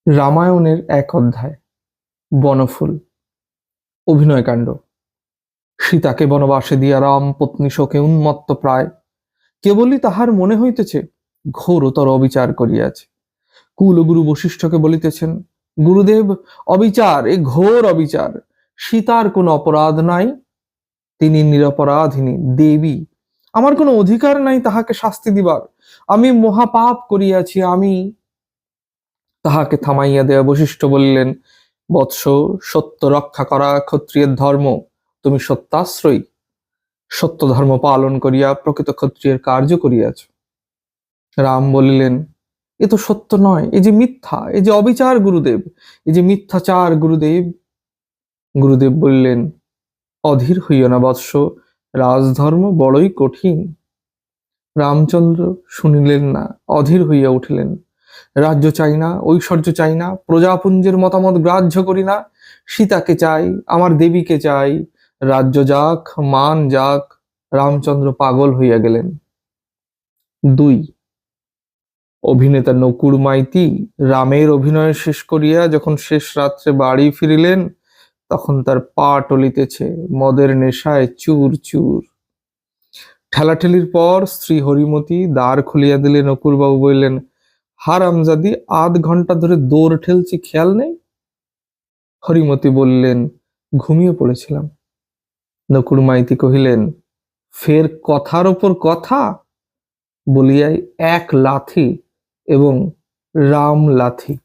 রামায়ণের এক অধ্যায়। বনফুল। অভিনয়কাণ্ড। সীতাকে বনবাসে দিয়া রাম পত্নী শোকে উন্মত্ত প্রায়। কেবলই তাহার মনে হইতেছে ঘোরতর অবিচার করিয়াছে। কুলগুরু বশিষ্ঠকে বলিতেছেন, গুরুদেব, অবিচার, এ ঘোর অবিচার। সীতার কোনো অপরাধ নাই, তিনি নিরপরাধিনী দেবী। আমার কোনো অধিকার নাই তাহাকে শাস্তি দিবার। আমি মহাপাপ করিয়াছি, আমি। তাহাকে থামাইয়া দেয়া বশিষ্ঠ বলিলেন, বৎস, সত্য রক্ষা করা ক্ষত্রিয়ের ধর্ম। তুমি সত্যাশ্রয়ী, সত্য ধর্ম পালন করিয়া প্রকৃত ক্ষত্রিয়ের কার্য করিয়াছ। রাম বলিলেন, এ তো সত্য নয়, এ যে মিথ্যা, এ যে অবিচার গুরুদেব, এ যে মিথ্যাচার গুরুদেব। গুরুদেব বললেন, অধীর হইও না বৎস, রাজধর্ম বড়ই কঠিন। রামচন্দ্র শুনিলেন না, অধীর হইয়া উঠিলেন। রাজ্য চাই না, ঐশ্বর্য চাই না, প্রজাপুঞ্জের মতামত গ্রাহ্য করি না। সীতাকে চাই, আমার দেবীকে চাই। রাজ্য যাক, মান যাক। রামচন্দ্র পাগল হইয়া গেলেন। 2। অভিনেতা নকুড় মাইতি রামের অভিনয় শেষ করিয়া যখন শেষ রাত্রে বাড়ি ফিরিলেন, তখন তার পা টলিতেছে মদের নেশায় চুর চুর। ঠেলাঠেলির পর স্ত্রী হরিমতি দ্বার খুলিয়া দিলে নকুড়বাবু বললেন, হারামজাদি, আধ ঘন্টা ধরে দৌড় ঠেলছি, খেয়াল নেই? হরিমতি বললেন, ঘুমিয়ে পড়েছিলাম। নকুড় মাইতি কহিলেন, ফের কথার ওপর কথা বলিয়াই এক লাথি এবং রাম লাথি।